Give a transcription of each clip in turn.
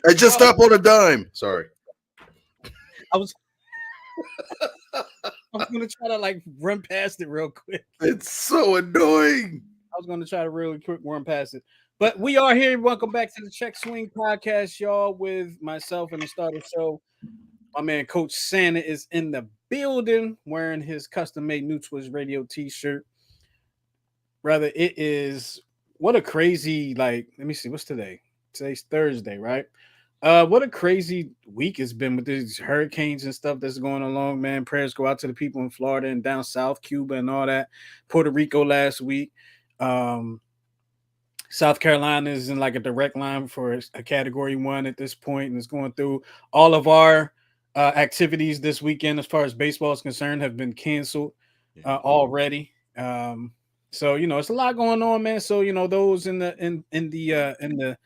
I just stopped on a dime. Sorry. I was I was gonna try to like run past it real quick. It's so annoying. I was gonna try to really quick run past it. But we are here. Welcome back to the Check Swing Podcast, y'all, with myself and the starter show. My man Coach Santa is in the building wearing his custom made New Twist Radio t-shirt. Rather, it is what a crazy, like, let me see, what's today? Today's Thursday, right? What a crazy week it's been with these hurricanes and stuff that's going along, man. Prayers go out to the people in Florida and down south, Cuba and all that. Puerto Rico last week. Um, South Carolina is in like a direct line for a category one at this point, and it's going through all of our activities this weekend as far as baseball is concerned have been canceled already. So it's a lot going on, man. So those in the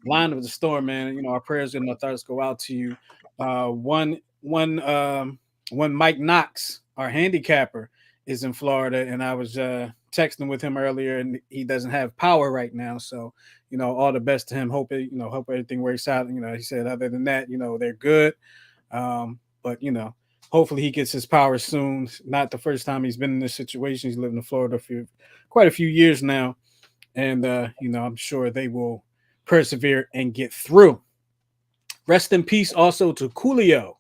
line of the store, man. Our prayers and our thoughts go out to you. One Mike Knox, our handicapper, is in Florida, and I was texting with him earlier, and he doesn't have power right now. So, all the best to him. Hope everything works out. He said other than that, they're good. But hopefully he gets his power soon. Not the first time he's been in this situation. He's lived in Florida for quite a few years now, and I'm sure they will persevere and get through. Rest in peace also to Coolio. Oh,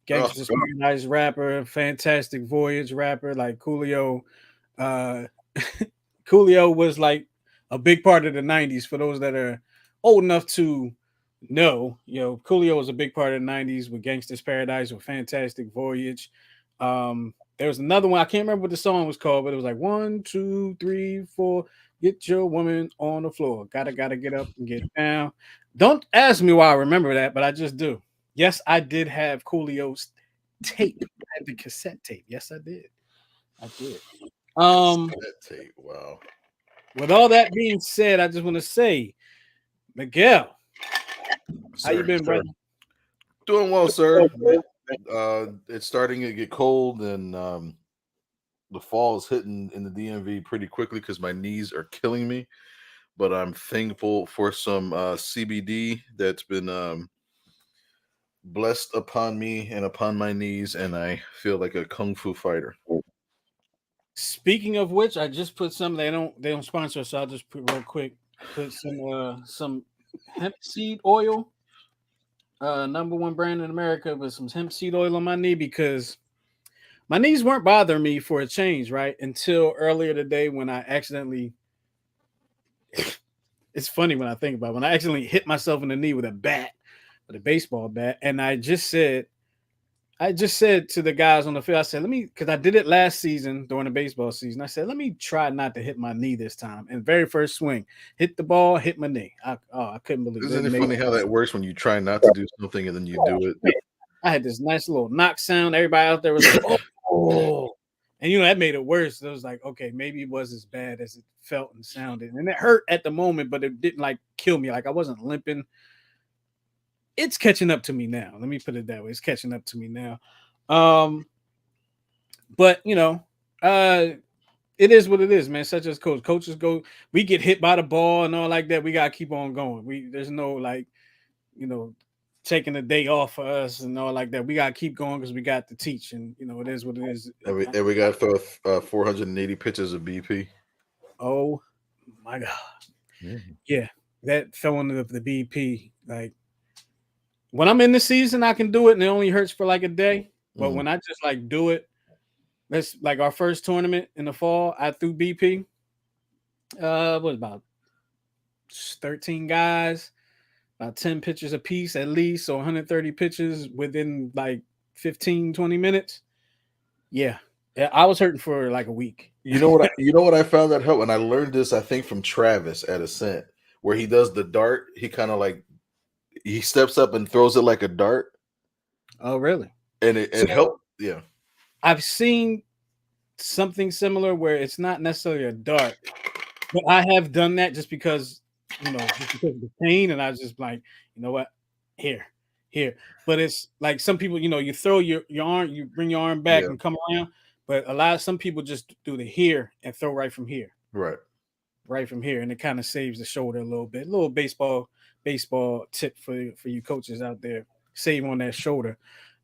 Gangsta's Paradise rapper, Fantastic Voyage rapper. Like uh, Coolio was like a big part of the '90s. For those that are old enough to know, Coolio was a big part of the '90s with Gangsta's Paradise, with Fantastic Voyage. There was another one I can't remember what the song was called, but it was like 1, 2, 3, 4. Get your woman on the floor. Gotta get up and get down. Don't ask me why I remember that, but I just do. Yes, I did have Coolio's tape. I had the cassette tape. Yes, I did. I did. Um, that tape. Wow. with all that being said, I just want to say, Miguel, how you Sir. been, brother? Doing well, sir. It's starting to get cold, and the fall is hitting in the DMV pretty quickly because my knees are killing me. But I'm thankful for some CBD that's been blessed upon me and upon my knees, and I feel like a kung fu fighter. Speaking of which, I just put some. They don't sponsor us, so I'll just put real quick. Put some hemp seed oil, number one brand in America, with some hemp seed oil on my knee because my knees weren't bothering me for a change, right? Until earlier today when I accidentally. It's funny when I think about it, when I accidentally hit myself in the knee with a baseball bat, and I just said to the guys on the field, I said, let me, because I did it last season during the baseball season. I said, let me try not to hit my knee this time. And very first swing, hit the ball, hit my knee. I couldn't believe it. Isn't it funny how that works when you try not to do something and then you do it? I had this nice little knock sound. Everybody out there was like, oh. And that made it worse. It was like, okay, maybe it was as bad as it felt and sounded. And it hurt at the moment, but it didn't like kill me. Like I wasn't limping. It's catching up to me now. Let me put it that way. It's catching up to me now. Um, but it is what it is, man. Such as coaches go, we get hit by the ball and all like that. We gotta keep on going. There's no like, you know, taking a day off for us and all like that. We gotta keep going because we got to teach, and it is what it is. And we got to throw 480 pitches of BP. Oh my god, yeah, that throwing of the BP. Like when I'm in the season, I can do it, and it only hurts for like a day. But when I just like do it, that's like our first tournament in the fall. I threw BP. What about 13 guys, about 10 pitches a piece at least, so 130 pitches within like 15, 20 minutes. Yeah. Yeah, I was hurting for like a week. You know what I found that helped, and I learned this I think from Travis at Ascent, where he does the dart. He kind of like he steps up and throws it like a dart, Oh, really? and it So helped. Yeah, I've seen something similar where it's not necessarily a dart, but I have done that just because of the pain, and I was just like, you know what, here, here. But it's like some people, you throw your arm, you bring your arm back yeah, and come around. But some people just do the here and throw right from here, right. and it kind of saves the shoulder a little bit. A little baseball tip for you coaches out there. Save on that shoulder.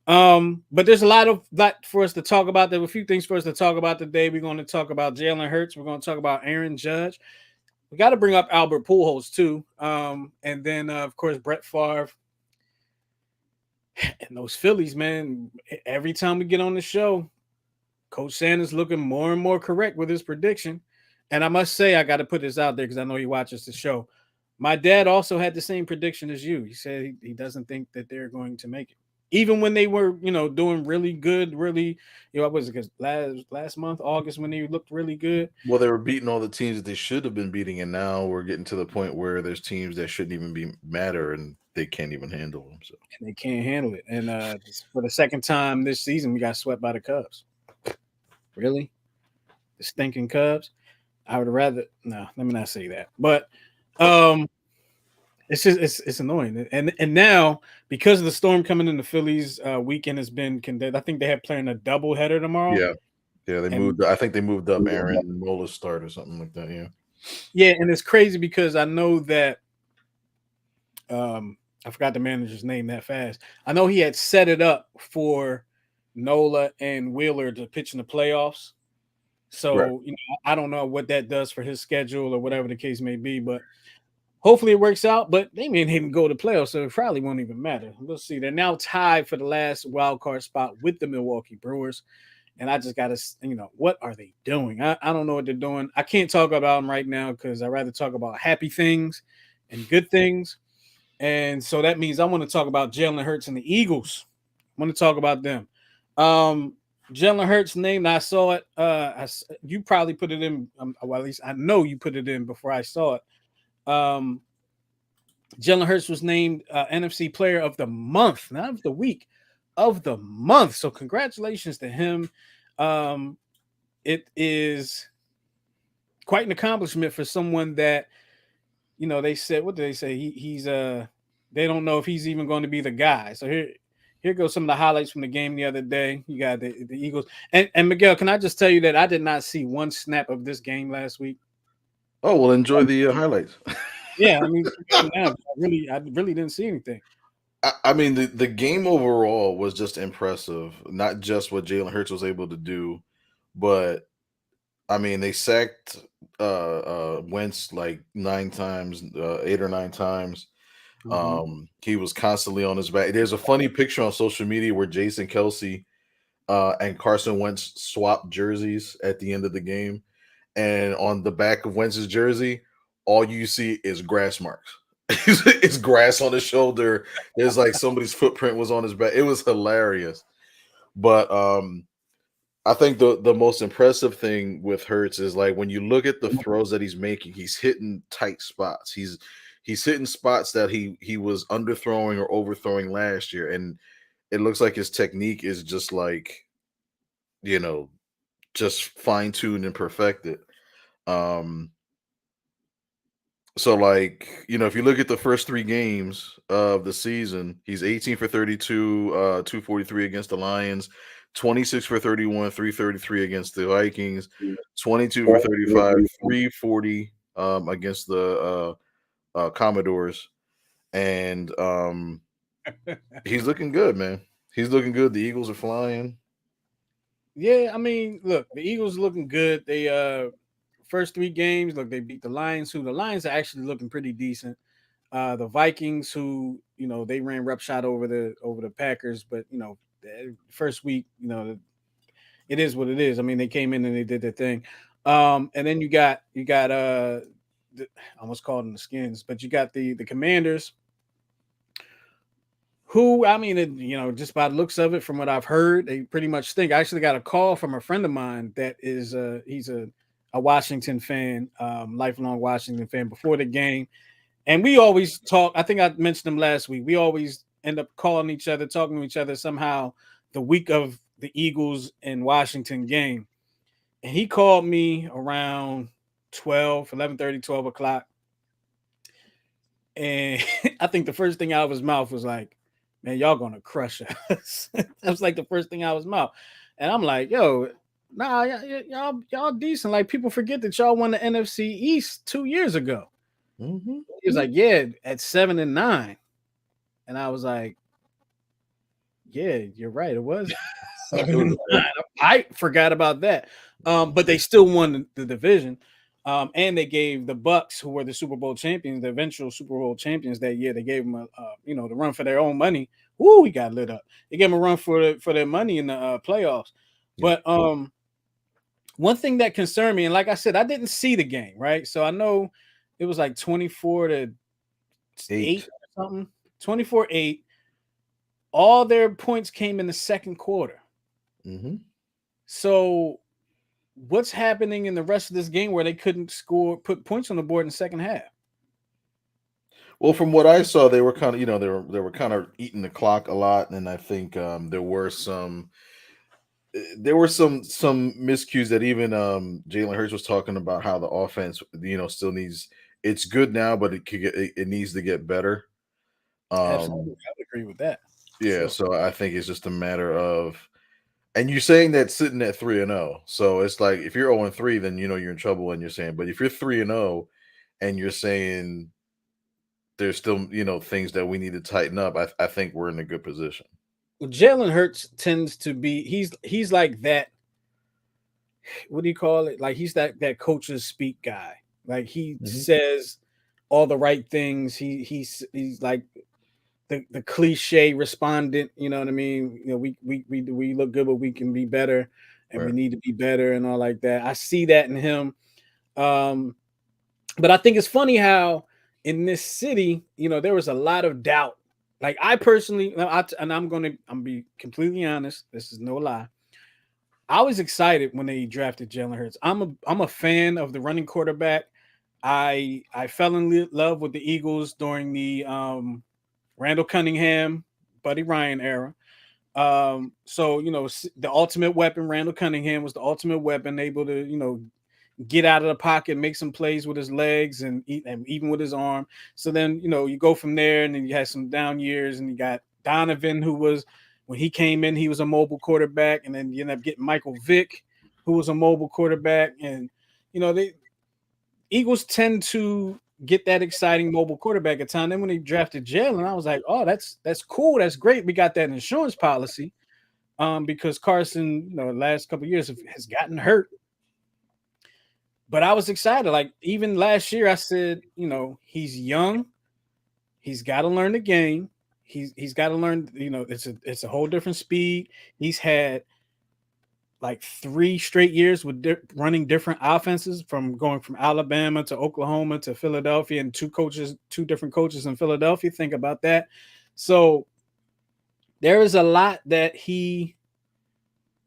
But there's a lot for us to talk about. There were a few things for us to talk about today. We're going to talk about Jalen Hurts. We're going to talk about Aaron Judge. We got to bring up Albert Pujols too. And then of course Brett Favre and those Phillies, man. Every time we get on the show, Coach Sanders looking more and more correct with his prediction. And I must say, I got to put this out there because I know he watches the show. My dad also had the same prediction as you. He said he doesn't think that they're going to make it, even when they were, doing really good. Really, what was it? Because last month, August, when they looked really good. Well, they were beating all the teams that they should have been beating, and now we're getting to the point where there's teams that shouldn't even be matter, and they can't even handle them. So And they can't handle it. And for the second time this season, we got swept by the Cubs. Really, the stinking Cubs. I would rather no. Let me not say that. But it's just it's annoying. And now because of the storm coming in, the Phillies weekend has been condemned. I think they have playing a double header tomorrow. yeah, they And moved. I think they moved up Aaron Mola's start or something like that. yeah, and it's crazy because I know that I forgot the manager's name that fast. I know he had set it up for Nola and Wheeler to pitch in the playoffs. Right. So, I don't know what that does for his schedule or whatever the case may be, but hopefully it works out. But they may even go to playoffs, so it probably won't even matter. We'll see. They're now tied for the last wild card spot with the Milwaukee Brewers. And I just got to, what are they doing? I don't know what they're doing. I can't talk about them right now because I'd rather talk about happy things and good things. And so that means I want to talk about Jalen Hurts and the Eagles. I want to talk about them. Jalen Hurts' name, I saw it. You probably put it in. Well, at least I know you put it in before I saw it. Jalen Hurts was named NFC Player of the Month, not of the week, of the month. So congratulations to him. It is quite an accomplishment for someone that, they said, what did they say? He's they don't know if he's even going to be the guy. So here goes some of the highlights from the game the other day. You got the Eagles. And Miguel, can I just tell you that I did not see one snap of this game last week? Oh, well, enjoy the highlights. Yeah, I mean, I really didn't see anything. I mean, the game overall was just impressive. Not just what Jalen Hurts was able to do, but I mean, they sacked Wentz like 9 times, 8 or 9 times. He was constantly on his back. There's a funny picture on social media where Jason Kelsey and Carson Wentz swapped jerseys at the end of the game, and on the back of Wentz's jersey, all you see is grass marks. It's grass on his shoulder. There's like somebody's footprint was on his back. It was hilarious. But I think the most impressive thing with Hurts is like when you look at the throws that he's making, he's hitting tight spots. He's hitting spots that he was underthrowing or overthrowing last year, and it looks like his technique is just like, just fine tuned and perfected. Um, so like, if you look at the first 3 games of the season, he's 18 for 32, 243 against the Lions, 26 for 31, 333 against the Vikings, 22 for 35, 340 against the Commodores. And he's looking good, man. He's looking good. The Eagles are flying. Yeah, I mean, look, the Eagles looking good. They first 3 games, look, they beat the Lions, who the Lions are actually looking pretty decent. The Vikings, who they ran roughshod over the Packers, but the first week, it is what it is. I mean, they came in and they did their thing. And then you got I almost called them the Skins, but you got the Commanders, who, I mean, just by the looks of it, from what I've heard, they pretty much stink. I actually got a call from a friend of mine that is he's a Washington fan, lifelong Washington fan before the game. And we always talk. I think I mentioned him last week. We always end up calling each other, talking to each other somehow the week of the Eagles and Washington game. And he called me around 11:30, 12 o'clock. And I think the first thing out of his mouth was like, man, y'all going to crush us. That was like the first thing out of his mouth. And I'm like, yo, nah, y'all decent. Like, people forget that y'all won the NFC East 2 years ago. Mm-hmm. He was like, yeah, at 7-9. And I was like, yeah, you're right. It was 7-9. I forgot about that. But they still won the division. And they gave the Bucks, who were the Super Bowl champions, the eventual Super Bowl champions that year, they gave them the run for their own money. Woo, we got lit up. They gave them a run for their money in the playoffs. Yeah. But one thing that concerned me, and like I said, I didn't see the game, right? So I know it was like 24-8 or something. 24-8. All their points came in the second quarter. Mm-hmm. So what's happening in the rest of this game where they couldn't put points on the board in the second half? Well, from what I saw, they were kind of, they were kind of eating the clock a lot, and I think there were some miscues that even Jalen Hurts was talking about how the offense, still needs. It's good now, but it needs to get better. Absolutely, Um, I would agree with that. yeah, Sure. so I think it's just a matter of, and you're saying that sitting at 3-0, so it's like if you're 0-3, then you're in trouble, and you're saying, but if you're 3-0, and you're saying there's still things that we need to tighten up, I think we're in a good position. Well, Jalen Hurts tends to be he's like that. What do you call it? Like he's that coaches speak guy. Like he Mhm. says all the right things. He's like the cliche respondent. You know what I mean? We look good, but we can be better, and we Right. need to be better, and all like that. I see that in him. Um, but I think it's funny how in this city, there was a lot of doubt. Like I personally, and I'm be completely honest. This is no lie. I was excited when they drafted Jalen Hurts. I'm a fan of the running quarterback. I fell in love with the Eagles during the Randall Cunningham, Buddy Ryan era. So the ultimate weapon, Randall Cunningham was the ultimate weapon, able to get out of the pocket, make some plays with his legs and even with his arm. So then you go from there, and then you had some down years, and you got Donovan, who was when he came in, he was a mobile quarterback, and then you end up getting Michael Vick, who was a mobile quarterback, and the Eagles tend to get that exciting mobile quarterback at time. Then when they drafted Jalen, I was like, oh, that's cool, that's great. We got that insurance policy, because Carson, the last couple of years has gotten hurt. But I was excited. Like even last year, I said, he's young, he's got to learn the game. He's got to learn. It's a whole different speed. He's had like 3 straight years with running different offenses, from going from Alabama to Oklahoma to Philadelphia, and two different coaches in Philadelphia. Think about that. So there is a lot that he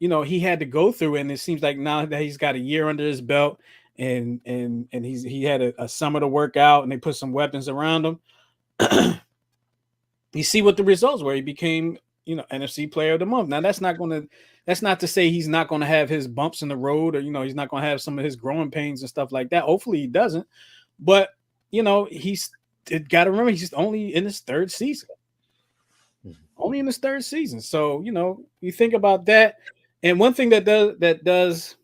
had to go through, and it seems like now that he's got a year under his belt, and he had a summer to work out, and they put some weapons around him. You see what the results were. He became NFC Player of the Month. Now that's not to say he's not going to have his bumps in the road, or he's not going to have some of his growing pains and stuff like that. Hopefully he doesn't, but he's got to remember he's only in his third season. Only in his third season. So, you think about that. And one thing that does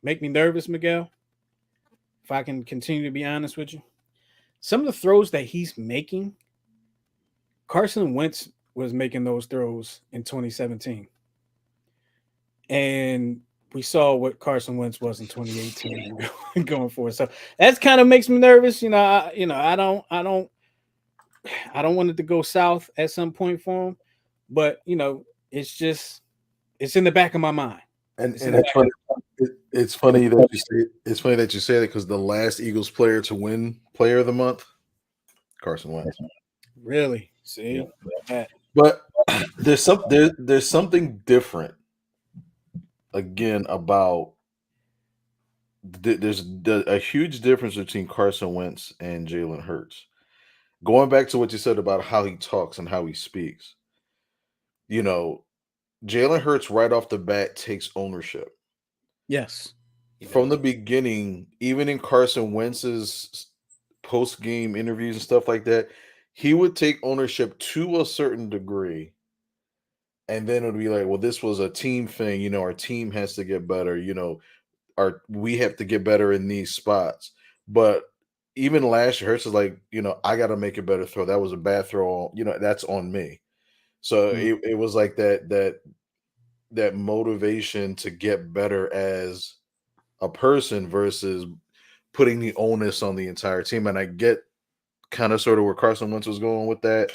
make me nervous, Miguel, if I can continue to be honest with you, some of the throws that he's making, Carson Wentz was making those throws in 2017. And we saw what Carson Wentz was in 2018 going forward. So that kind of makes me nervous. I don't want it to go south at some point for him, but it's in the back of my mind. And It's in and the it's back. funny. It's funny that you say. It's funny that you say that because the last Eagles player to win Player of the Month, Carson Wentz. Really? Yeah. See that? But there's something different again about there's a huge difference between Carson Wentz and Jalen Hurts. Going back to what you said about how he talks and how he speaks, you know, Jalen Hurts right off the bat takes ownership. Yes, he From the does. beginning, even in Carson Wentz's post game interviews and stuff like that, he would take ownership to a certain degree. And then it would be like, well, this was a team thing. Our team has to get better. We have to get better in these spots. But even last year, Hurts is like, I got to make a better throw. That was a bad throw. That's on me. So it was like that motivation to get better as a person versus putting the onus on the entire team. And I get kind of sort of where Carson Wentz was going with that,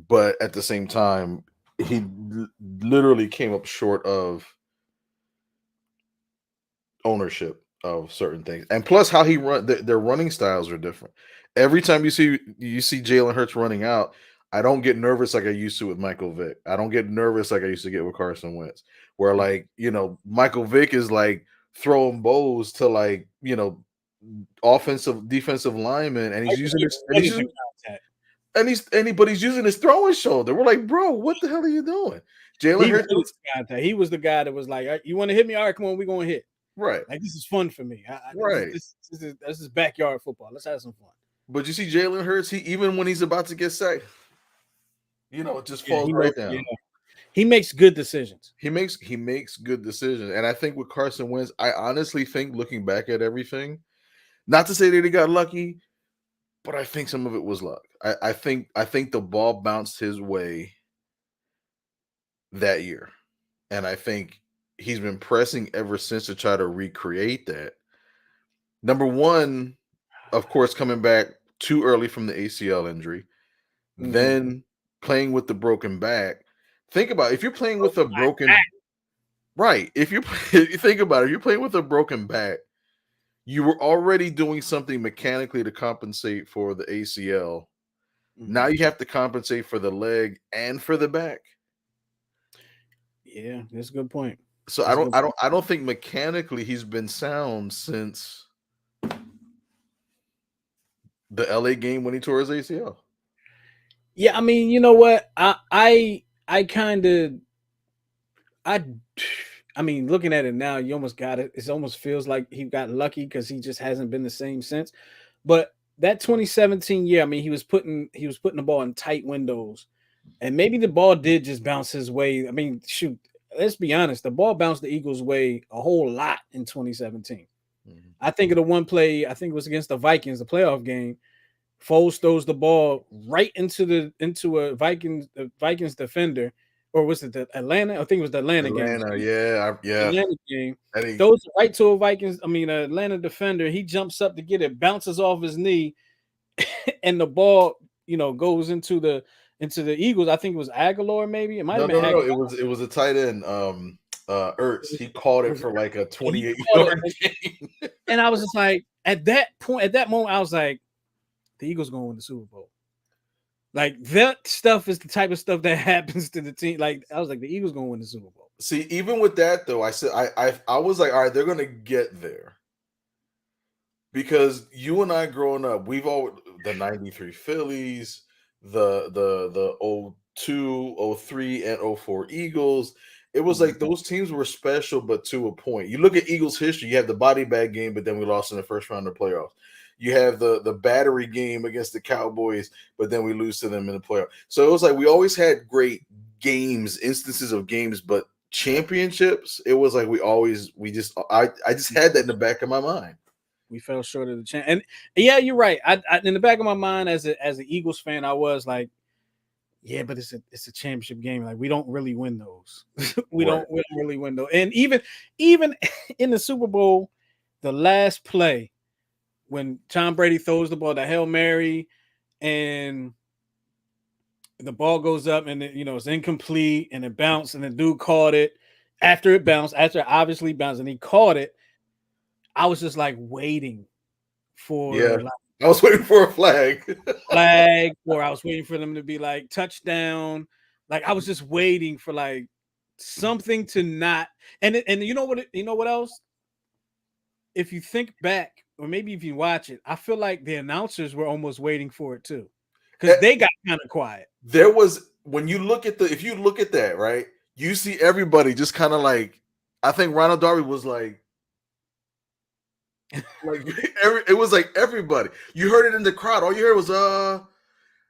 but at the same time, he literally came up short of ownership of certain things. And plus how he their running styles are different. Every time you see Jalen Hurts running out, I don't get nervous like I used to with Michael Vick. I don't get nervous like I used to get with Carson Wentz. Where like, Michael Vick is like throwing bows to like, offensive defensive linemen, and he's using his and he's using, but he's using his throwing shoulder. We're like, bro, what the hell are you doing? Jalen Hurts. He was the guy that was like, you want to hit me? All right, come on, we're gonna hit. Right. Like, this is fun for me. Right. This is backyard football. Let's have some fun. But you see Jalen Hurts, even when he's about to get sacked, it just falls right down. Yeah. He makes good decisions. He makes good decisions. And I think with Carson Wentz, I honestly think, looking back at everything, not to say that he got lucky, but I think some of it was luck. I think the ball bounced his way that year. And I think he's been pressing ever since to try to recreate that. Number one, of course, coming back too early from the ACL injury, then playing with the broken back. Think about if you're playing with a broken back. Right. If you think about it, if you're playing with a broken back, you were already doing something mechanically to compensate for the ACL. Now you have to compensate for the leg and for the back. Yeah, that's a good point. So I don't think mechanically he's been sound since the LA game when he tore his ACL. Yeah, I mean, you know what? I mean, looking at it now, you almost got it. It almost feels like he got lucky because he just hasn't been the same since. But that 2017 year, I mean, he was putting the ball in tight windows, and maybe the ball did just bounce his way. I mean, shoot, let's be honest, the ball bounced the Eagles' way a whole lot in 2017. I think of the one play, I think it was against the Vikings, the playoff game. Foles throws the ball right into a Vikings defender, or was it the Atlanta? I think it was the Atlanta game. Yeah. Atlanta game. Throws it right to Atlanta defender. He jumps up to get it, bounces off his knee, and the ball, goes into the Eagles. I think it was Aguilar, maybe. It might have been Aguilar. No. It was a tight end. Ertz. He caught it for like a 28-yard game. And I was just like, at that moment, I was like, the Eagles going to win the Super Bowl. Like, that stuff is the type of stuff that happens to the team. Like, I was like, the Eagles going to win the Super Bowl. See, even with that though, I said I was like, all right, they're going to get there. Because you and I growing up, we've all the 93 Phillies, the 02, 03, and 04 Eagles. It was like those teams were special, but to a point. You look at Eagles history, you have the body bag game, but then we lost in the first round of the playoffs. You have the battery game against the Cowboys, but then we lose to them in the playoff. So it was like we always had great games, instances of games, but championships, it was like I just had that in the back of my mind. We fell short of the chance. And yeah, you're right. I in the back of my mind as an Eagles fan, I was like, yeah, but it's a championship game. Like, we don't really win those. we don't really win those. And even in the Super Bowl, the last play, when Tom Brady throws the ball, the Hail Mary, and the ball goes up and it's incomplete and it bounced and the dude caught it after it obviously bounced and he caught it. I was just like waiting for I was waiting for a flag, or I was waiting for them to be like touchdown. Like, I was just waiting for like something to not. And you know what else? If you think back, or maybe if you watch it, I feel like the announcers were almost waiting for it too, because they got kind of quiet. There was, if you look at that, right, you see everybody just kind of like, I think Ronald Darby was like it was like everybody. You heard it in the crowd. All you heard was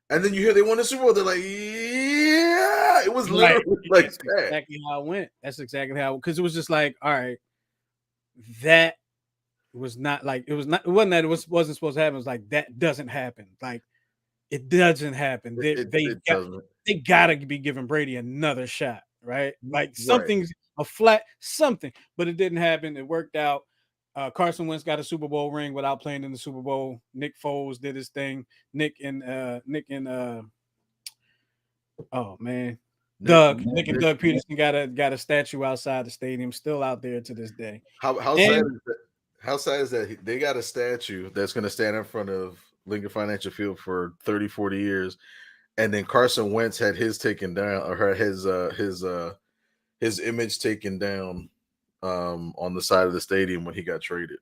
and then you hear they won the Super Bowl. They're like, yeah, it was literally like that's exactly how it went. That's exactly how, because it was just like, all right, that was not like it wasn't that wasn't supposed to happen. It was like that doesn't happen. Like it doesn't happen. It doesn't. They gotta be giving Brady another shot, right? Like Right. something's a flat something, but it didn't happen. It worked out. Carson Wentz got a Super Bowl ring without playing in the Super Bowl. Nick Foles did his thing. Nick and oh man, Nick and Doug Peterson got a statue outside the stadium, still out there to this day. How sad And is that? How sad is that they got a statue that's going to stand in front of Lincoln Financial Field for 30, 40 years, and then Carson Wentz had his taken down, or had his image taken down on the side of the stadium when he got traded.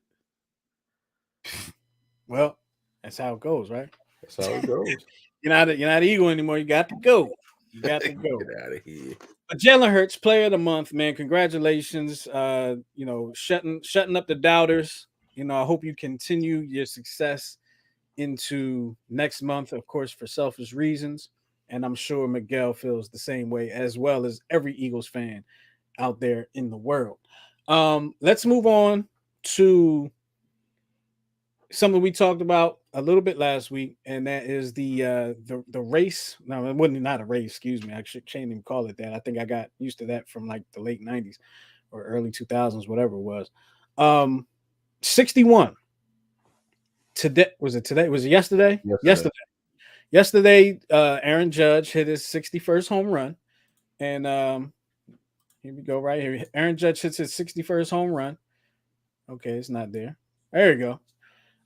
well, that's how it goes, right? That's how it goes. You're not Eagle anymore. You got to go. You got to go. Get out of here. But Jalen Hurts, player of the month, man. Congratulations. Shutting up the doubters. I hope you continue your success into next month, of course, for selfish reasons. And I'm sure Miguel feels the same way, as well as every Eagles fan out there in the world. Let's move on to something we talked about a little bit last week, and that is the race. No, it wasn't not a race. Excuse me. I can't even call it that. I think I got used to that from like the late '90s or early 2000s, whatever it was. 61. Today was it today? Was it yesterday? Yesterday, Aaron Judge hit his 61st home run, and here we go right here. Aaron Judge hits his 61st home run. Okay, it's not there. There you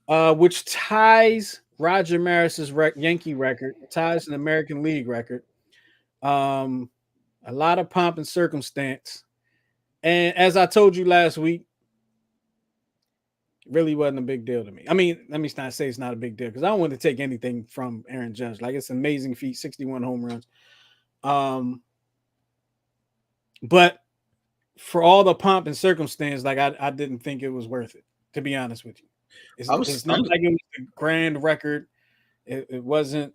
go. Which ties Roger Maris's Yankee record, ties an American League record. A lot of pomp and circumstance. And as I told you last week, it really wasn't a big deal to me. I mean, let me not say it's not a big deal because I don't want to take anything from Aaron Judge. Like, it's an amazing feat, 61 home runs. But for all the pomp and circumstance, like I didn't think it was worth it, to be honest with you. It's not like it was a grand record. It wasn't,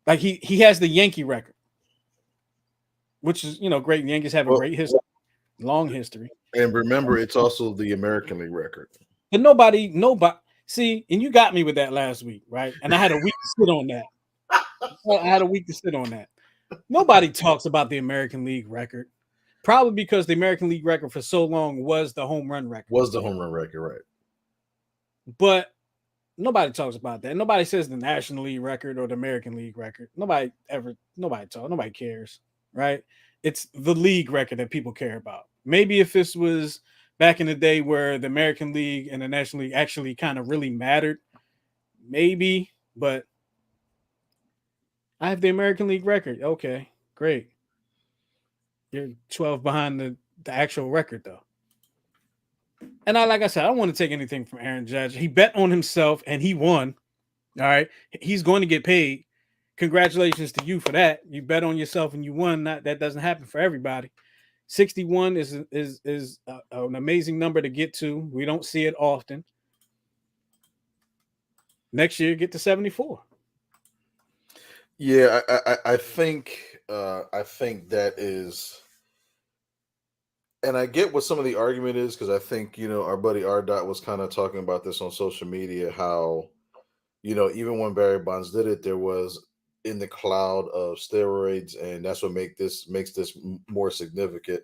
like he has the Yankee record, which is, great. The Yankees have a great history, long history. And remember, it's also the American League record. But nobody, see, and you got me with that last week, right? And I had a week to sit on that. Nobody talks about the American League record. Probably because the American League record for so long was the home run record. Right. But nobody talks about that. Nobody says the National League record or the American League record. Nobody cares, right? It's the league record that people care about. Maybe if this was back in the day where the American League and the National League actually kind of really mattered, maybe, but I have the American League record. Okay, great. You're 12 behind the actual record, though. And like I said, I don't want to take anything from Aaron Judge. He bet on himself and he won. All right. He's going to get paid. Congratulations to you for that. You bet on yourself and you won. That doesn't happen for everybody. 61 is an amazing number to get to. We don't see it often. Next year, get to 74. Yeah, I think that is, and I get what some of the argument is, because I think, our buddy R. Dot was kind of talking about this on social media, how, even when Barry Bonds did it, there was in the cloud of steroids, and that's what makes this more significant.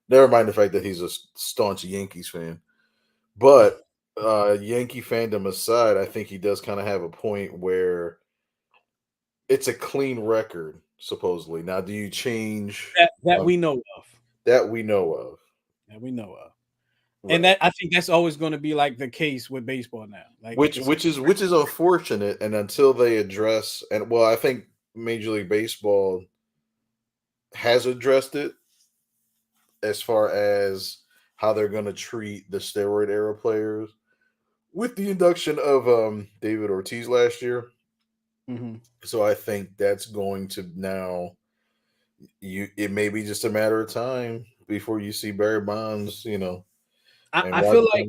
Never mind the fact that he's a staunch Yankees fan, but Yankee fandom aside, I think he does kind of have a point where it's a clean record, supposedly. Now, do you change that we know of? That we know of. Right. And that I think that's always going to be like the case with baseball now. Like which is unfortunate. And until they address, and well, I think Major League Baseball has addressed it as far as how they're going to treat the steroid era players with the induction of David Ortiz last year. Mm-hmm. So I think that's going to now. It may be just a matter of time before you see Barry Bonds. I feel like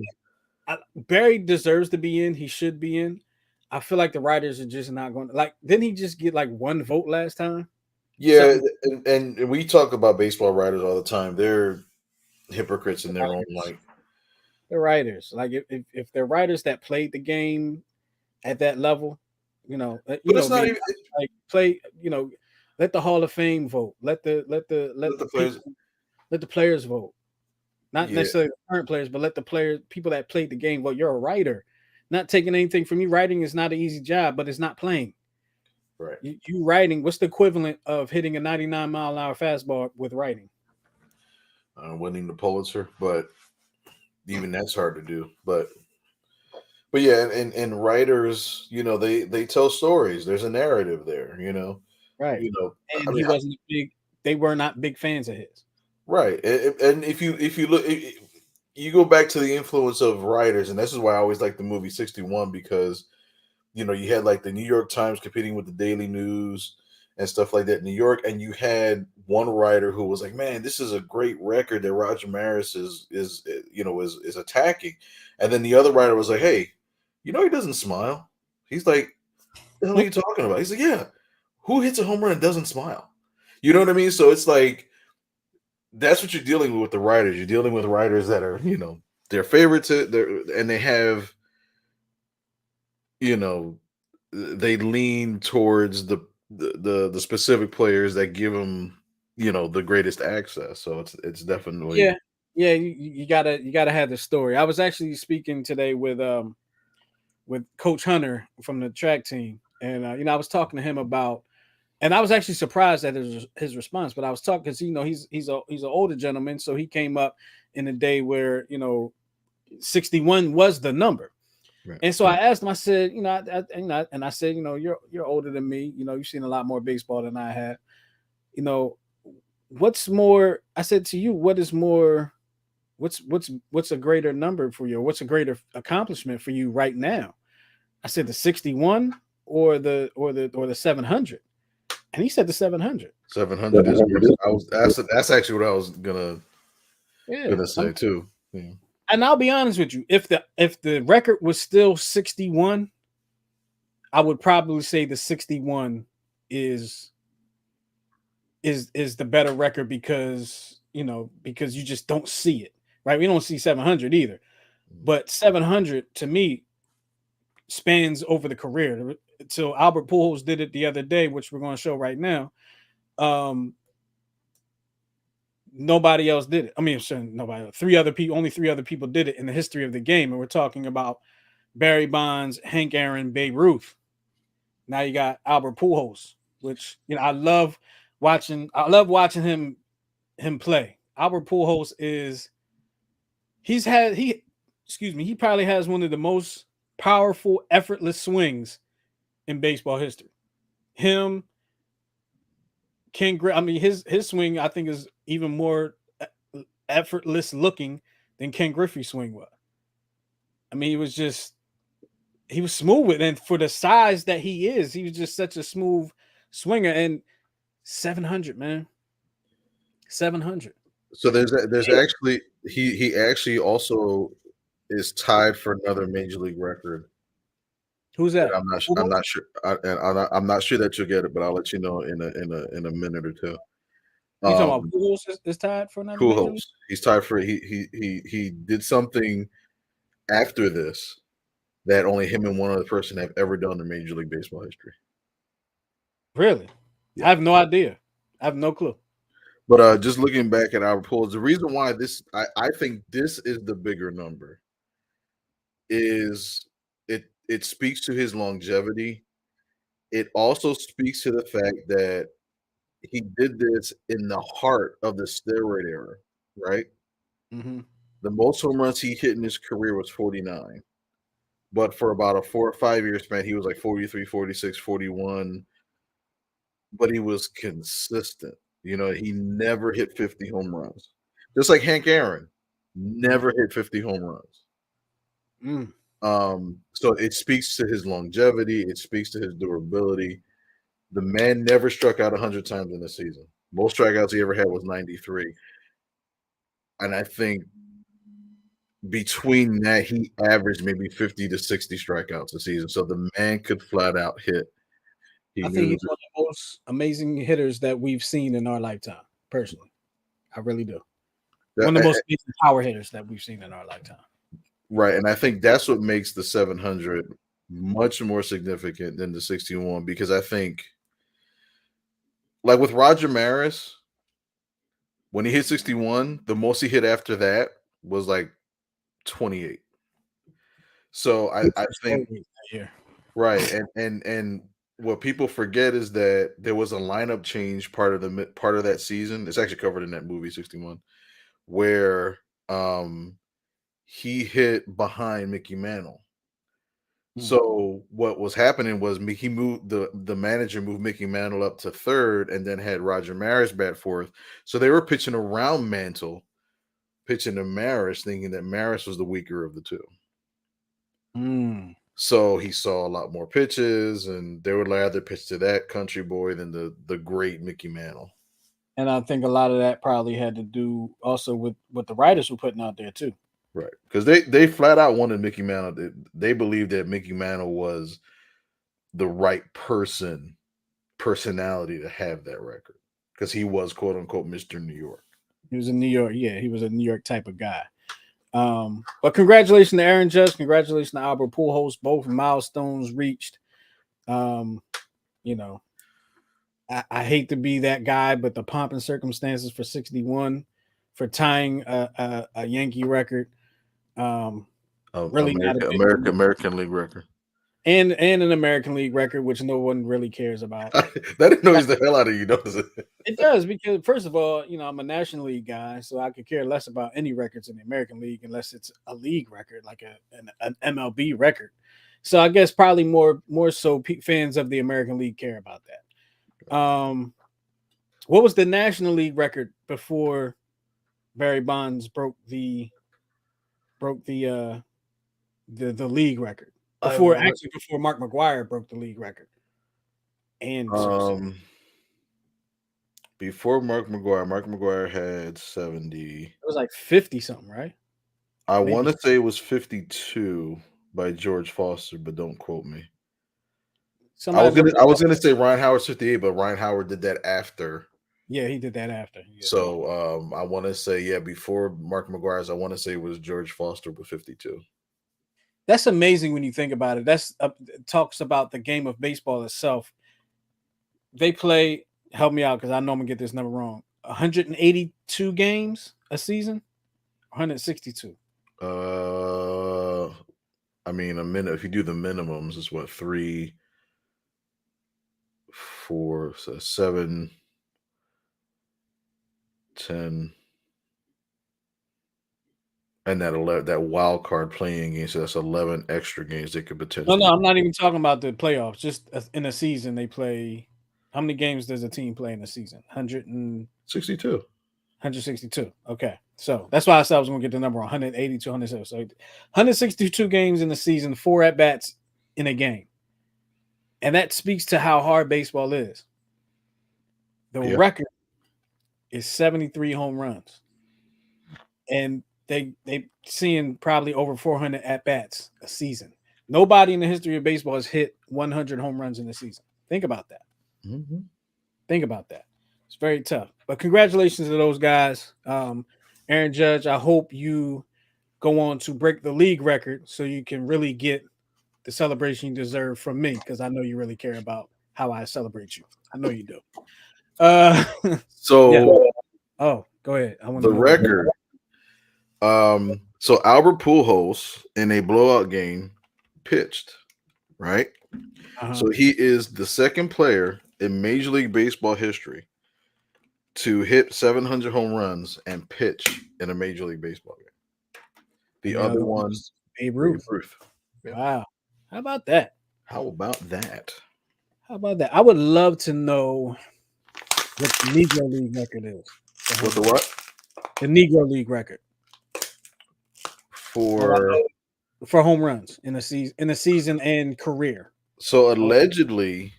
Barry deserves to be in. He should be in. I feel like the writers are just not going to like. Didn't he just get like one vote last time? Yeah, and we talk about baseball writers all the time. They're hypocrites in their own light. the writers. Like if they're writers that played the game at that level, But it's not maybe even like play, let the Hall of Fame vote. Let let the players. people let the players vote. Not Yeah, necessarily the current players, but let the players, people that played the game vote. You're a writer. Not taking anything from you. Writing is not an easy job, but it's not playing. right. You writing, what's the equivalent of hitting a 99-mile-an-hour fastball with writing? Winning the Pulitzer, but even that's hard to do. But yeah, and writers, they tell stories. There's a narrative there. Right. You know, I And mean, he wasn't big, they were not big fans of his. right. And if you look, you go back to the influence of writers, and this is why I always like the movie 61 because you had like the New York Times competing with the Daily News and stuff like that in New York, and you had one writer who was like, "Man, this is a great record that Roger Maris is attacking," and then the other writer was like, "Hey, he doesn't smile." He's like, "The hell are you talking about?" He's like, "Yeah, who hits a home run and doesn't smile?" You know what I mean? So it's like that's what you're dealing with the writers. You're dealing with writers that are their favorites, and they have you know they lean towards the specific players that give them the greatest access. So it's definitely Yeah. Yeah, you gotta have the story. I was actually speaking today with Coach Hunter from the track team. And I was talking to him about, and I was actually surprised at his response. But I was talking because he's an older gentleman, so he came up in a day where 61 was the number. right. And so I asked him, I said, and I said, you're older than me, you've seen a lot more baseball than I have. You know, what's more? I said to you, what is more? What's a greater number for you? What's a greater accomplishment for you right now? I said the 61 or the 700, and he said the 700. 700 is that's actually what I was Yeah, gonna say too. Yeah. and I'll be honest with you, if the record was still 61, I would probably say the 61 is is the better record because you just don't see it, right? We don't see 700 either, but 700 to me spans over the career. So Albert Pujols did it the other day, which we're going to show right now. Um, Nobody else did it. I mean, sure, nobody. Only three other people did it in the history of the game, and we're talking about Barry Bonds, Hank Aaron, Babe Ruth. Now you got Albert Pujols, which I love watching. I love watching him play. Albert Pujols he probably has one of the most powerful, effortless swings in baseball history. Him, I mean, his swing I think is even more effortless looking than Ken Griffey's swing was. I mean, he was smooth with it, and for the size that he was just such a smooth swinger. And 700, man, 700. So there's actually he actually also is tied for another major league record. Who's And that? I'm not sure, I'm not sure that you'll get it, but I'll let you know in a minute or two. You talking about Um, Pujols is tied for another major league? Pujols, he's tied for he did something after this that only him and one other person have ever done in Major League Baseball history. Really? Yeah, I have no idea. I have no clue. but just looking back at Albert Pujols, the reason why I think this is the bigger number is it speaks to his longevity. It also speaks to the fact that he did this in the heart of the steroid era, right? Mm-hmm. The most home runs he hit in his career was 49. But for about a 4 or 5 year span, he was like 43, 46, 41. But he was consistent. He never hit 50 home runs. Just like Hank Aaron, never hit 50 home runs. Mm. So it speaks to his longevity, it speaks to his durability. The man never struck out 100 times in a season. Most strikeouts he ever had was 93. And I think between that, he averaged maybe 50 to 60 strikeouts a season. So the man could flat out hit. He I think knew he's one of the most amazing hitters that we've seen in our lifetime. Personally, I really do. One of the that. most amazing power hitters that we've seen in our lifetime. Right, and I think that's what makes the 700 much more significant than the 61 because I think, like with Roger Maris, when he hit 61, the most he hit after that was like 28. So I think Yeah. right, and what people forget is that there was a lineup change part of that season. It's actually covered in that movie 61, where he hit behind Mickey Mantle. Hmm. So what was happening was he moved the manager moved Mickey Mantle up to third and then had Roger Maris bat fourth. So they were pitching around Mantle, pitching to Maris, thinking that Maris was the weaker of the two. Hmm. So he saw a lot more pitches, and they would rather pitch to that country boy than the great Mickey Mantle. And I think a lot of that probably had to do also with what the writers were putting out there too. Right. Because they flat out wanted Mickey Mantle. They believed that Mickey Mantle was the right personality to have that record. Because he was quote unquote Mr. New York. He was in New York. Yeah, he was a New York type of guy. But congratulations to Aaron Judge. Congratulations to Albert Pujols. Both milestones reached. Um, you know, I hate to be that guy, but the pomp and circumstances for 61 for tying a Yankee record, um, really not a big deal. American League record. And an American League record, which no one really cares about. That annoys the hell out of you, does it? It does because first of all, I'm a National League guy, so I could care less about any records in the American League unless it's a league record, like an MLB record. So I guess probably more so fans of the American League care about that. What was the National League record before Barry Bonds broke the league record? I Before Mark McGuire broke the league record. And um before Mark McGuire had 70. it was like 50 something, right? I want Maybe to say it was 52 by George Foster, but don't quote me. somebody look I that was up. gonna say Ryan Howard's 58, but Ryan Howard did that after. Yeah, he did that after. Yeah. So I want to say before Mark McGuire's, I want to say it was George Foster with 52. That's amazing when you think about it. That's talks about the game of baseball itself. They play, help me out because I know I'm gonna get this number wrong. 182 games a season, 162. Uh, I mean a minute. If you do the minimums, it's what 3, 4, so 7, 10, and that wild card playing game. So that's 11 extra games they could No, potentially. no, I'm not even talking about the playoffs. Just in a season, they play. How many games does a team play in a season? 62. 162. Okay. So that's why I said I was going to get the number 182, 107. So 162 games in the season, 4 at bats in a game. And that speaks to how hard baseball is. The Yeah. record is 73 home runs. And they seeing probably over 400 at bats a season. Nobody in the history of baseball has hit 100 home runs in a season. Think about that. Mm-hmm. Think about that. It's very tough. But congratulations to those guys. Aaron Judge, I hope you go on to break the league record so you can really get the celebration you deserve from me because I know you really care about how I celebrate you. I know you do. Uh, yeah. So Oh, go ahead. I want the to know what. record. So Albert Pujols in a blowout game pitched, right? Uh-huh. So he is the second player in Major League Baseball history to hit 700 home runs and pitch in a Major League Baseball game. The And the other other one one, was Babe Babe Ruth. Ruth. Yeah. Wow. How about that? How about that? How about that? I would love to know what the Negro League record is. What the what? The Negro League record For for home runs in a season and career. so allegedly,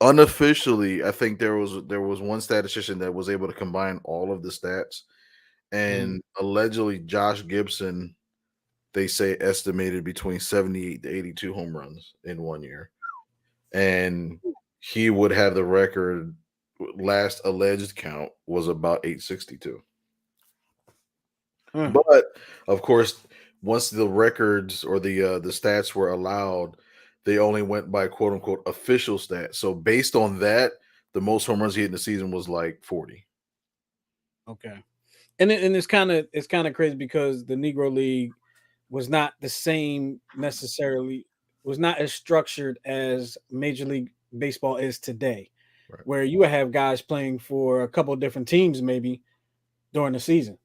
unofficially, I think there was one statistician that was able to combine all of the stats, and allegedly Josh Gibson, they say, estimated between 78 to 82 home runs in 1 year, and he would have the record. Last alleged count was about 862. Huh. But of course, once the records or the stats were allowed, they only went by quote unquote official stats. So based on that, the most home runs he hit in the season was like 40. Okay. And it's kind of crazy because the Negro League was not the same necessarily, was not as structured as Major League Baseball is today, Right. where you would have guys playing for a couple of different teams maybe during the season.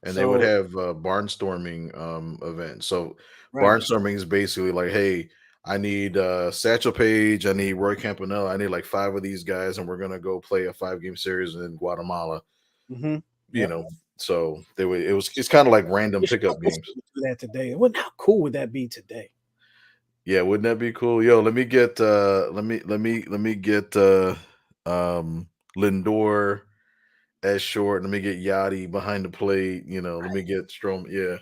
And they would So have barnstorming events. So right. barnstorming is basically like, hey, I need Satchel Paige, I need Roy Campanella, I need like five of these guys, and we're gonna go play a 5 game series in Guatemala. Mm-hmm. You Yep. know, so they would it's kind of like random I pickup wish games. we could do that today. What how cool would that be today? Yeah, wouldn't that be cool? Yo, let me get Lindor as short. Let me get Yachty behind the plate. Let me get Strom. Yeah.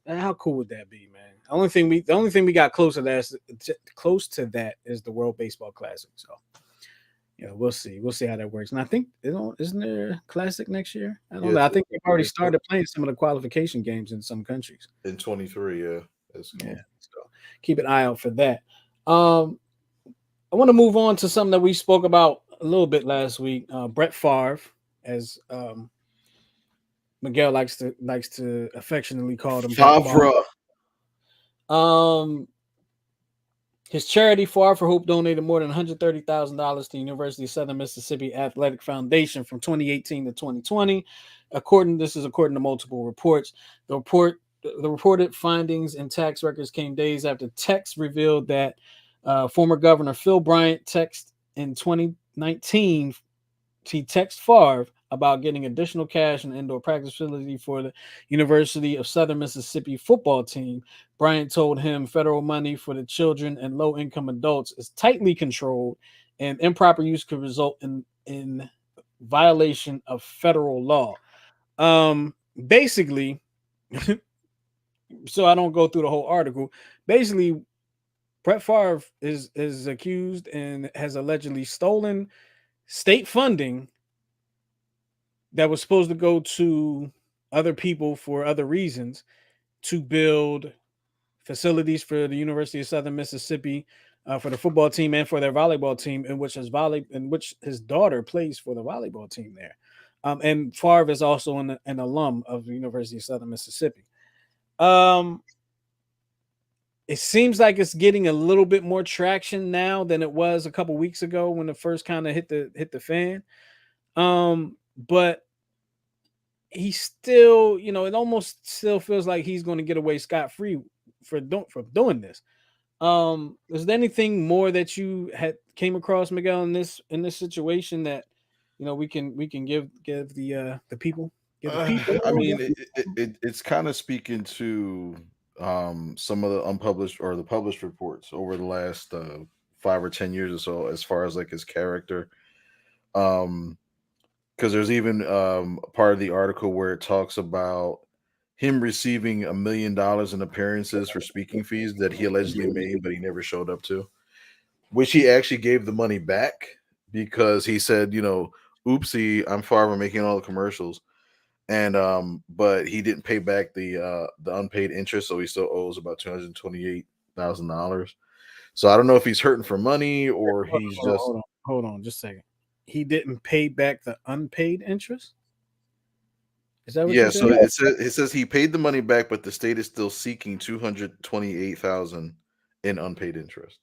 How cool would that be, man? The only thing we got close to that is the World Baseball Classic. So we'll see. We'll see how that works. And I think isn't there a classic next year? I don't Yeah, know. I it's, think they've already it's started playing some of the qualification games in some countries. in 23. Yeah, it's Yeah. cool. So keep an eye out for that. Um, I want to move on to something that we spoke about a little bit last week. Brett Favre, as Miguel likes to affectionately call him, Brett Favre. Favre. Um, His charity, Far for Hope, donated more than $130,000 to the University of Southern Mississippi Athletic Foundation from 2018 to 2020. This is according to multiple reports. The reported findings in tax records came days after texts revealed that former Governor Phil Bryant texted in 2019. He texted Favre about getting additional cash and indoor practice facility for the University of Southern Mississippi football team. Bryant told him federal money for the children and low income adults is tightly controlled, and improper use could result in violation of federal law. Basically, so I don't go through the whole article. Basically, Brett Favre is accused and has allegedly stolen state funding that was supposed to go to other people for other reasons to build facilities for the University of Southern Mississippi, for the football team and for their volleyball team, in which his daughter plays for the volleyball team there. And Favre is also an alum of the University of Southern Mississippi. Um, it seems like it's getting a little bit more traction now than it was a couple weeks ago when it first kind of hit the fan. But he still, it almost still feels like he's going to get away scot free for doing this. Is there anything more that you had came across, Miguel, in this situation that we can give the people I mean, it's kind of speaking to some of the unpublished or the published reports over the last 5 or 10 years or so, as far as like his character. Um, because there's even a part of the article where it talks about him receiving $1 million in appearances for speaking fees that he allegedly made, but he never showed up to, which he actually gave the money back because he said, oopsie, I'm Farver making all the commercials. And but he didn't pay back the unpaid interest, so he still owes about $228,000. So I don't know if he's hurting for money or he's just hold on, just a second. He didn't pay back the unpaid interest. Is that what you yeah. said? So it says he paid the money back, but the state is still seeking 228,000 in unpaid interest.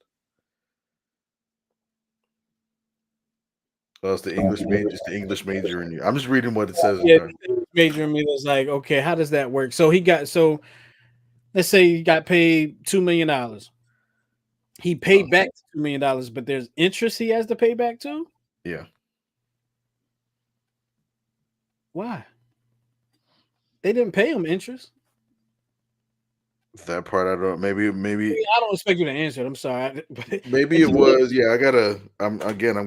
Oh, it's the English major. It's the English major in you. I'm just reading what it says in Yeah, there. the major in me was like, okay, how does that work? Let's say he got paid $2 million. He Uh, paid back $2 million, but there's interest he has to pay back too. yeah, Why? They didn't pay him interest. that part I don't. Maybe I don't expect you to answer it. I'm sorry, but maybe it it just, was. Yeah, I gotta. I'm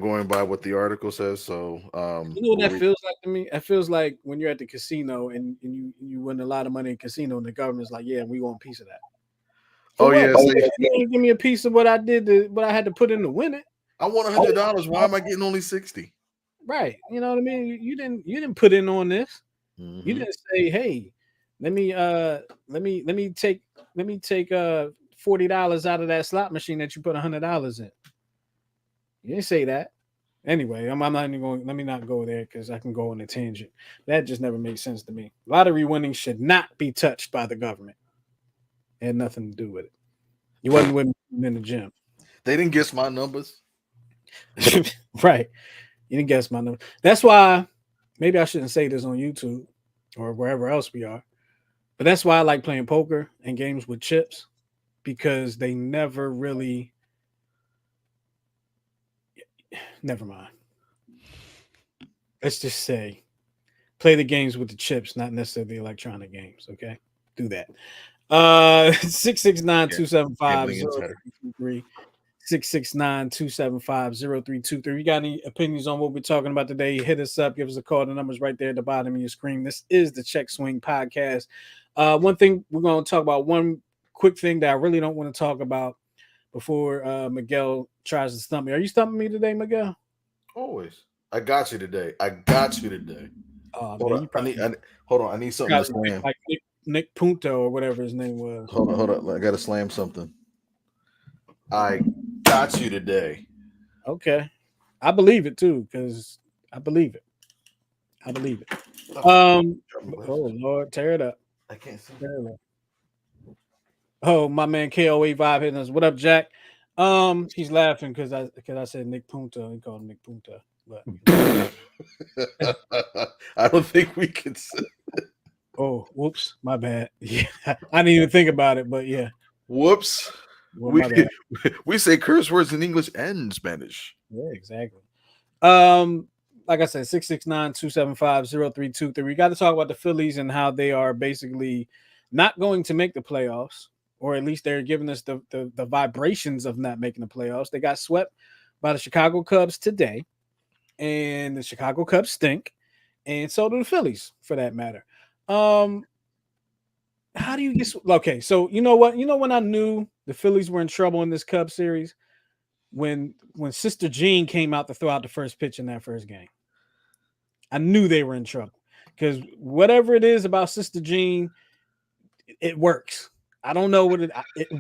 going by what the article says. So what we'll that read. feels like to me. It feels like when you're at the casino and you win a lot of money in casino, and the government's like, yeah, we want a piece of that. For Oh what? yeah, say You didn't give me a piece of what I did what I had to put in to win it. I want $100. Why am I getting only 60? Right. You know what I mean? You didn't put in on this. You Hmm. didn't say, hey. let me take $40 out of that slot machine that you put $100 in. You didn't say that. Anyway, I'm not even going. Let me not go there because I can go on a tangent. That just never made sense to me. Lottery winning should not be touched by the government. It had nothing to do with it. You wasn't with me in the gym, They didn't guess my numbers. right? You didn't guess my number. That's why maybe I shouldn't say this on YouTube or wherever else we are. But that's why I like playing poker and games with chips because they never really. Never mind. Let's just say play the games with the chips, not necessarily the electronic games. Okay, do that. 669-275-0323. Gambling insider. 669-275-0323. You got any opinions on what we're talking about today? Hit us up. Give us a call. The number's right there at the bottom of your screen. This is the Check Swing Podcast. One thing we're going to talk about, one quick thing that I really don't want to talk about before Miguel tries to stump me. Are you stumping me today, Miguel? Always. I got you today. Oh, Hold man, on. Hold on. I need something to slam. like Nick Punto or whatever his name was. Hold on. I got to slam something. I got you today. Okay. I believe it too, because I believe it. Oh Lord, tear it up. I can't see. Tear it up. Oh, my man KOA Vibe hitting us. What up, Jack? He's laughing because I said Nick Punto. He called him Nick Punto. But I don't think we can say. Oh, whoops, my bad. Yeah, I didn't even think about it, but yeah. Whoops. Well, my bad. We say curse words in English and Spanish. Yeah, exactly. Like I said, 669-275-0323. We got to talk about the Phillies and how they are basically not going to make the playoffs, or at least they're giving us the vibrations of not making the playoffs. They got swept by the Chicago Cubs today, and the Chicago Cubs stink, and so do the Phillies, for that matter. How do you get okay? So you know what? You know when I knew the Phillies were in trouble in this Cubs series when Sister Jean came out to throw out the first pitch in that first game. I knew they were in trouble because whatever it is about Sister Jean, it works. I don't know what it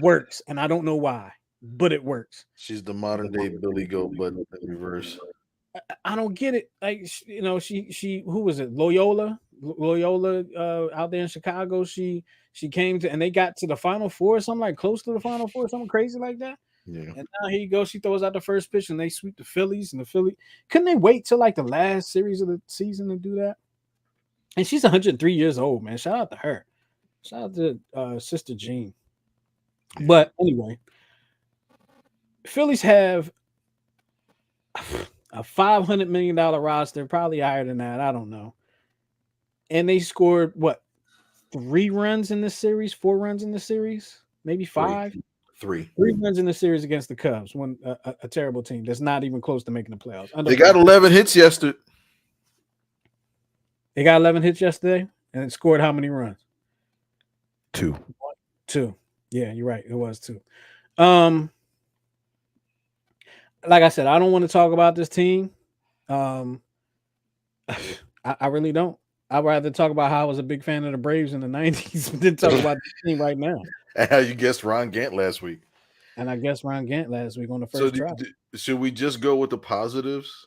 works, and I don't know why, but it works. She's the modern day Billy Goat, but in reverse. I don't get it. Like she who was it? Loyola out there in Chicago. She came to and they got to the Final Four, something like close to the Final Four, something crazy like that. Yeah. And now here you go. She throws out the first pitch and they sweep the Phillies. And the Philly couldn't they wait till like the last series of the season to do that? And she's 103 years old, man. Shout out to her. Shout out to Sister Jean. But anyway, Phillies have a $500 million roster, probably higher than that. I don't know. And they scored what? 3 runs in this series, 4 runs in the series, maybe 5. 3 runs in the series against the Cubs. One a terrible team that's not even close to making the playoffs. They got 11 hits yesterday. They got 11 hits yesterday and it scored how many runs? 2. Yeah, you're right. It was 2. Like I said, I don't want to talk about this team. I really don't. I'd rather talk about how I was a big fan of the Braves in the 90s than talk about the team right now. And how you guessed Ron Gant last week. And I guessed Ron Gant last week on the first try. Should we just go with the positives?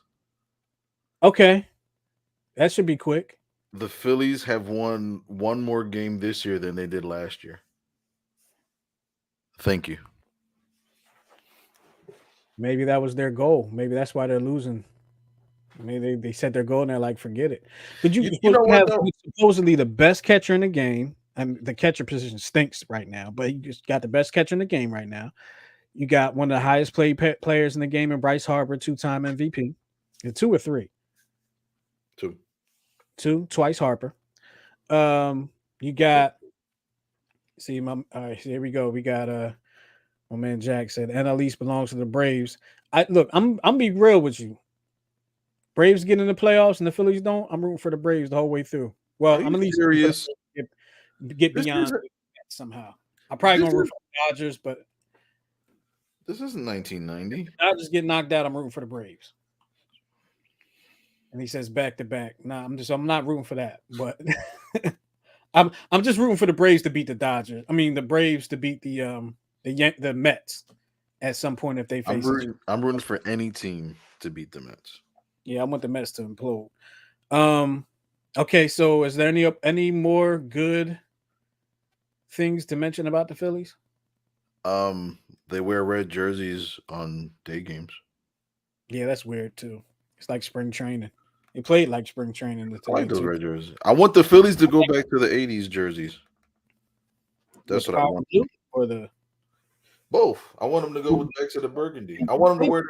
Okay. That should be quick. The Phillies have won one more game this year than they did last year. Thank you. Maybe that was their goal. Maybe that's why they're losing. Maybe they set their goal and they're like, forget it. But you have supposedly the best catcher in the game. And the catcher position stinks right now, but you just got the best catcher in the game right now. You got one of the highest players in the game in Bryce Harper, 2-time MVP. 2 or 3? 2, twice Harper. You got see my all right, here we go. We got my man Jack said NL East belongs to the Braves. I'm be real with you. Braves get in the playoffs and the Phillies don't. I'm rooting for the Braves the whole way through. Well, I'm at least serious. Get beyond somehow. I'm probably gonna root for the Dodgers, but this isn't 1990. If the Dodgers get knocked out, I'm rooting for the Braves. And he says back to back. Nah, I'm not rooting for that, but I'm just rooting for the Braves to beat the Dodgers. I mean, the Braves to beat the Mets at some point if they I'm face each. rooting. I'm rooting for any team to beat the Mets. Yeah, I want the Mets to implode. Um, okay, so is there any more good things to mention about the Phillies? Um, they wear red jerseys on day games. Yeah, that's weird too. It's like spring training. They played like spring training I like today those too. red jerseys. I want the Phillies to go back to the '80s jerseys. With That's the what I power want. blue or the Both. I want them to go with back to the burgundy. I want them to wear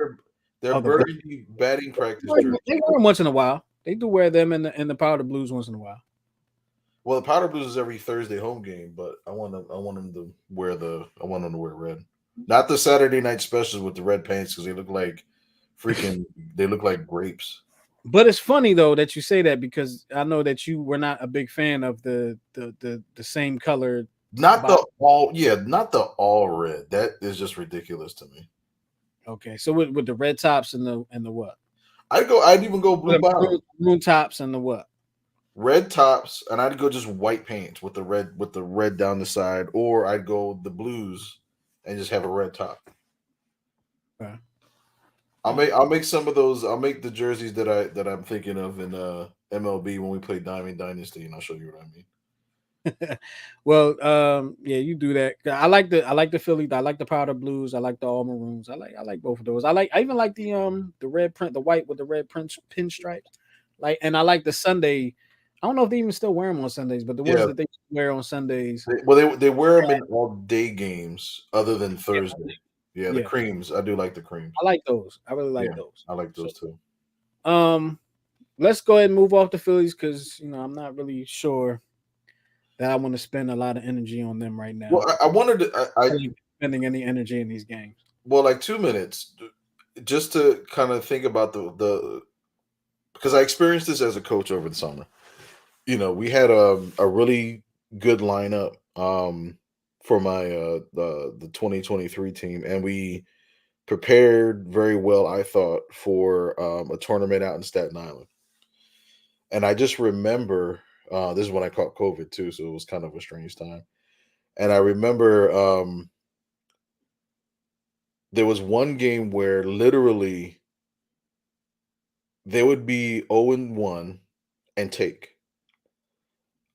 their oh the burgundy batting practice jerseys. they wear them once in a while. They do wear them in the powder blues once in a while. Well, the powder blues is every Thursday home game, but I want them. I want them to wear I want them to wear red, not the Saturday night specials with the red pants because they look like freaking. They look like grapes. But it's funny though that you say that because I know that you were not a big fan of the same color. Not the all. Yeah, not the all red. That is just ridiculous to me. Okay, so with the red tops and the what? I'd go. I'd even go blue The bottom, maroon tops and the what? red tops, and I'd go just white pants with the red down the side, or I'd go the blues and just have a red top. Okay. I'll make some of those. I'll make the jerseys that I'm thinking of in MLB when we play Diamond Dynasty, and I'll show you what I mean. Well, yeah, you do that. I like the Philly. I like the powder blues. I like the all maroons. I like both of those. I even like the red print, the white with the red print pinstripes. Like, and I like the Sunday. I don't know if they even still wear them on Sundays, but the ones Yeah, that they wear on Sundays. they wear them in all day games other than Yeah, Thursday. Yeah, the yeah, creams. I do like the creams. I like those. I really like Yeah, those. I like So, those too. um, let's go ahead and move off the Phillies because I'm not really sure that I want to spend a lot of energy on them right Well, now. I wanted to. I Really spending any energy in these games. well, like 2 minutes, just to kind of think about the because I experienced this as a coach over the summer. We had a really good lineup for my the 2023 team, and we prepared very well, I thought, for a tournament out in Staten Island. And I just remember this is when I caught COVID too, so it was kind of a strange time. And I remember there was one game where literally they would be 0-1 and take.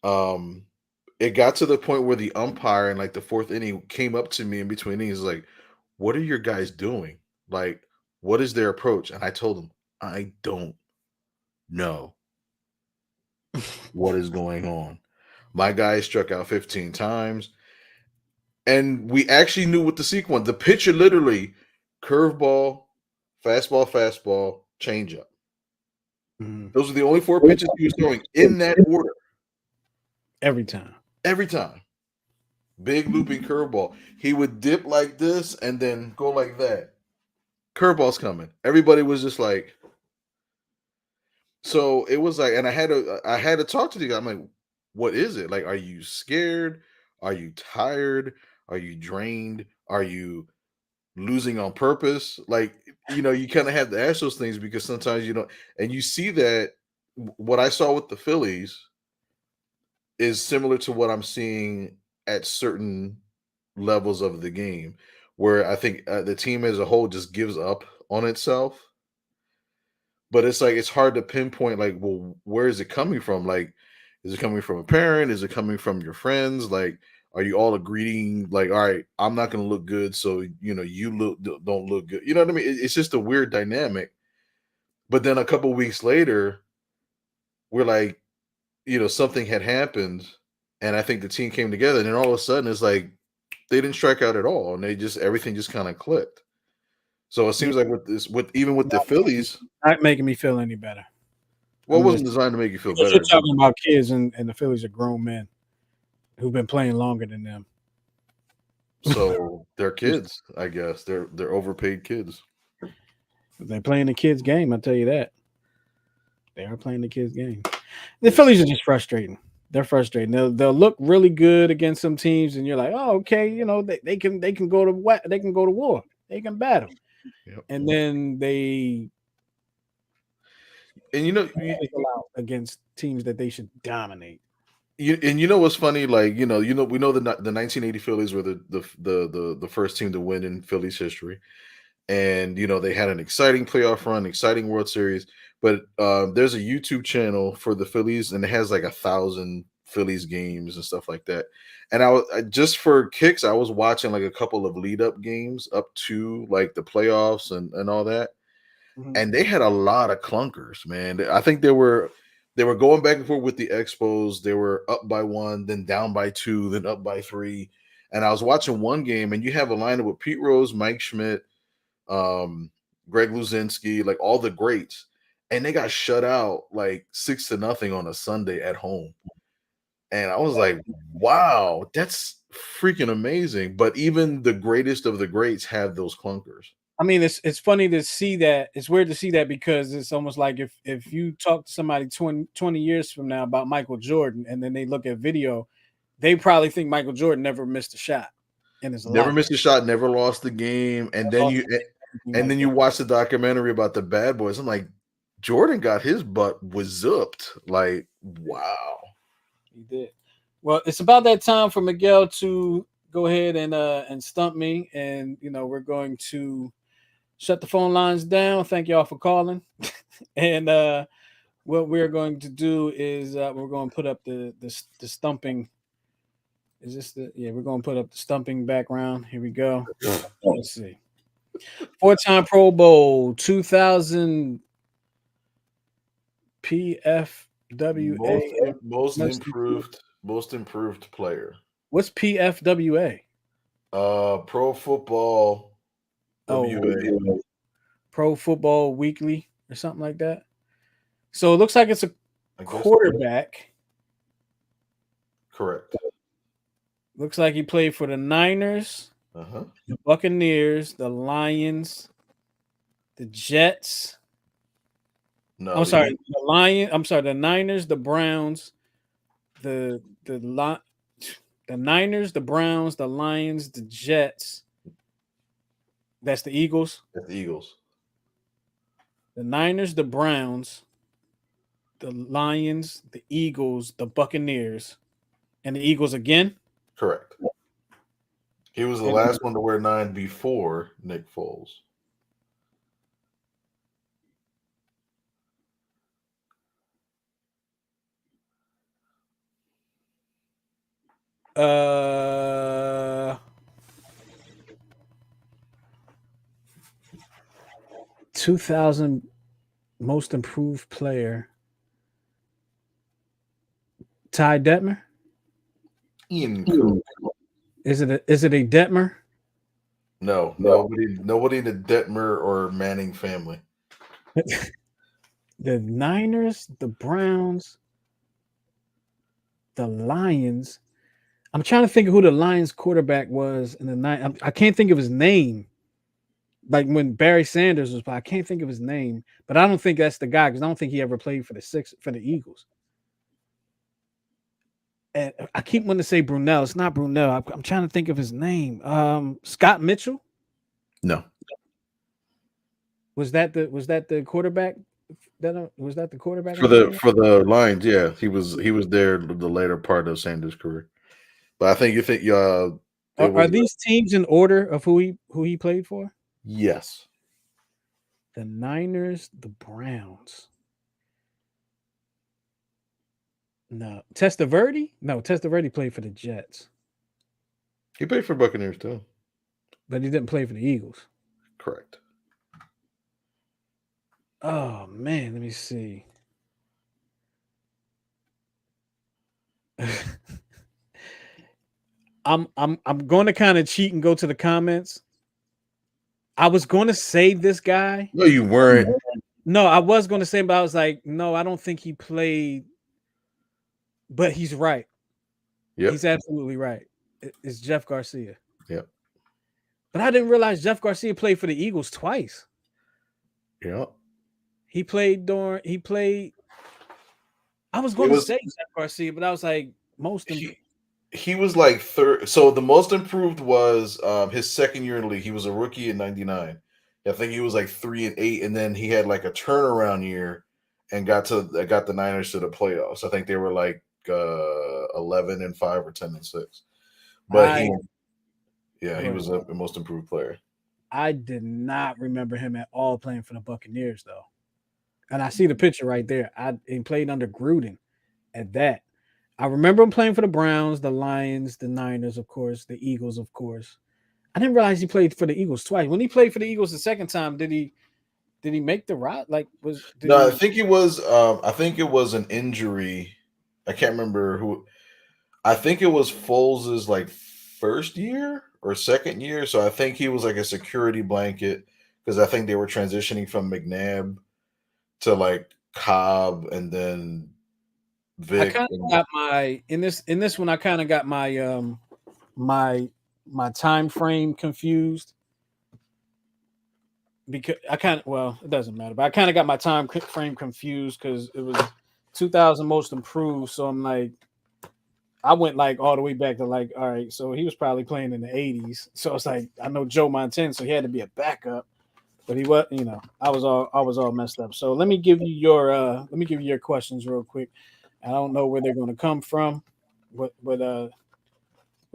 Um, it got to the point where the umpire in like the fourth inning came up to me in between innings, like, "What are your guys doing? Like, what is their approach?" And I told him, "I don't know what is going on. My guys struck out 15 times, and we actually knew what the sequence. The pitcher literally curveball, fastball, fastball, changeup. Mhm. Those are the only four pitches he was throwing in that order Every time. every time. Big looping curveball. He would dip like this and then go like that. Curveball's coming. Everybody was just like, so it was like, and I had to talk to the guy. I'm like, what is it? Like, are you scared? Are you tired? Are you drained? Are you losing on purpose? Like, you kind of have to ask those things because sometimes you don't, and you see that what I saw with the Phillies is similar to what I'm seeing at certain levels of the game, where I think the team as a whole just gives up on itself. But it's like it's hard to pinpoint, like, well, where is it coming from? Like, is it coming from a parent? Is it coming from your friends? Like, are you all agreeing, like, all right, I'm not going to look good, so don't look good. You know what I mean? It's just a weird dynamic. But then a couple weeks later, we're like, something had happened, and I think the team came together, and then all of a sudden, it's like they didn't strike out at all, and everything just kind of clicked. So it Yeah, seems like with the Phillies, not making me feel any better. well, it I'm wasn't just designed to make you feel because you're better. talking about kids and the Phillies are grown men who've been playing longer than them. So they're kids, I guess. They're overpaid kids. They're playing the kids' game. I tell you that they are playing the kids' game. The It's Phillies are just frustrating. They're frustrating. They'll look really good against some teams, and you're like, oh, okay, they can go to what they can go to war. They can battle, yep. and then they And always allow against teams that they should dominate. You know what's funny? Like we know the 1980 Phillies were the first team to win in Phillies history, and they had an exciting playoff run, exciting World Series. But there's a YouTube channel for the Phillies, and it has like 1,000 Phillies games and stuff like that. And just for kicks, I was watching like a couple of lead up games up to like the playoffs and all that, Mhm. and they had a lot of clunkers, man. I think they were going back and forth with the Expos. They were up by one, then down by two, then up by three. And I was watching one game, and you have a lineup with Pete Rose, Mike Schmidt, um, Greg Luzinski, like all the greats, and they got shut out like 6-0 on a Sunday at home. And I was like, wow, that's freaking amazing. But even the greatest of the greats have those clunkers. I mean, it's funny to see that. It's weird to see that because it's almost like if you talk to somebody 20 years from now about Michael Jordan and then they look at video, they probably think Michael Jordan never missed a shot in his Never life. missed a shot, never lost the game, and then Lost you a game, anything and like then you that. watch the documentary about the Bad Boys. I'm like, Jordan got his butt was zipped. Like, wow. He did. Well, it's about that time for Miguel to go ahead and stump me, and we're going to shut the phone lines down. Thank y'all for calling, and what we're going to do is we're going to put up the stumping. Is this the yeah? We're going to put up the stumping background. Here we go. Let's see. 4-time Pro Bowl, 2000 Most PFWA. most improved most improved player. What's PFWA? Pro Football Oh, WA. Pro Football Weekly or something like that. So it looks like it's a I guess quarterback. correct. Looks like he played for the Niners, Uh-huh. the Buccaneers, the Lions, the Jets. No, I'm sorry, the Lion. I'm sorry, the Niners, the Browns, the Niners, the Browns, the Lions, the Jets. That's the Eagles. at the Eagles. The Niners, the Browns, the Lions, the Eagles, the Buccaneers, and the Eagles again. Correct. He was the And last one to wear 9 before Nick Foles. uh 2000 most improved player. Ty Detmer? Incorrect. Is it a Detmer? No, nobody in the Detmer or Manning family. The Niners, the Browns, the Lions. I'm trying to think of who the Lions quarterback was in the night. I can't think of his name. Like when Barry Sanders was, I can't think of his name. But I don't think that's the guy because I don't think he ever played for the Eagles. And I keep wanting to say Brunell. It's not Brunell. I'm trying to think of his name. Scott Mitchell. No. Was that the quarterback? Was that the quarterback? For the Lions, yeah. He was there the later part of Sanders' career. But I think it Are was these teams in order of who he played for? yes. The Niners, the Browns. No, Testaverde. No, Testaverde played for the Jets, He played for Buccaneers too. but he didn't play for the Eagles. Correct. Oh man, let me see. I'm going to kind of cheat and go to the comments. I was going to say this guy. No, you weren't. No, I was going to say, but I was like, no, I don't think he played. But he's right. Yep. He's absolutely right. It's Jeff Garcia. Yep. But I didn't realize Jeff Garcia played for the Eagles twice. Yep. He played. I was going to say Jeff Garcia, but I was like, he was like third. So the most improved was his second year in the league. He was a rookie in '99. I think he was like 3-8, and then he had like a turnaround year and got the Niners to the playoffs. I think they were like 11-5 or 10-6. But I he Go was ahead. a most improved player. I did not remember him at all playing for the Buccaneers though. And I see the picture right there. He played under Gruden at that. I remember him playing for the Browns, the Lions, the Niners, of course, the Eagles, of course. I didn't realize he played for the Eagles twice. When he played for the Eagles the second time, did he make the rot? Like was did No, I he think it was. I think it was an injury. I can't remember who. I think it was Foles's like first year or second year. So I think he was like a security blanket because I think they were transitioning from McNabb to like Cobb and then I Vic. kind of got my in this one I kind of got my my time frame confused because I kind of well, it doesn't matter, but I kind of got my time frame confused because it was 2000 most improved. So I'm like, I went like all the way back to like, all right, so he was probably playing in the 80s. So it's like I know Joe Montana, so he had to be a backup, but he was, I was all messed up. So let me give you your questions real quick. I don't know where they're going to come from, what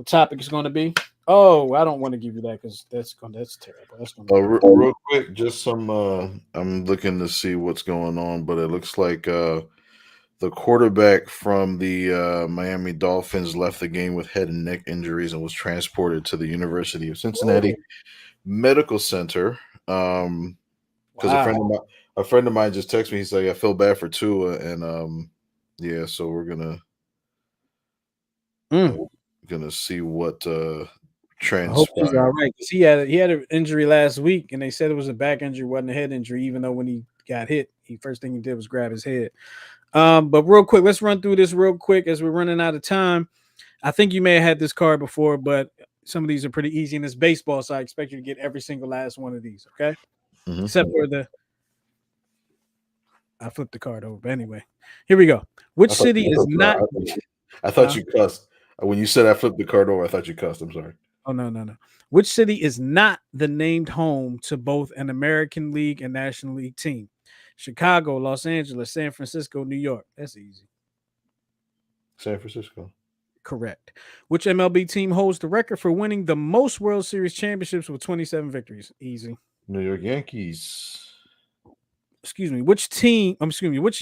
topic is going to be. Oh, I don't want to give you that because that's terrible. That's going to be Real quick, just some. I'm looking to see what's going on, but it looks like the quarterback from the Miami Dolphins left the game with head and neck injuries and was transported to the University of Cincinnati whoa, Medical Center. Because wow. a friend of mine just texted me. He's like, I feel bad for Tua, and yeah. So Mm. we're gonna see what I hope he's all transpired. right because he had an injury last week, and they said it was a back injury, wasn't a head injury. Even though when he got hit, he first thing he did was grab his head. But real quick, let's run through this real quick as we're running out of time. I think you may have had this card before, but some of these are pretty easy in this baseball, so I expect you to get every single last one of these. Okay, Hmm. except for the I flipped the card over. But anyway, here we go. Which I thought city you is cussed. not? I thought Huh? you cussed when you said I flipped the card over. I thought you cussed. I'm sorry. Oh no, no, no. Which city is not the named home to both an American League and National League team? Chicago, Los Angeles, San Francisco, New York. That's easy. San Francisco, Correct. Which MLB team holds the record for winning the most World Series championships with 27 victories? Easy. New York Yankees. Excuse me. Which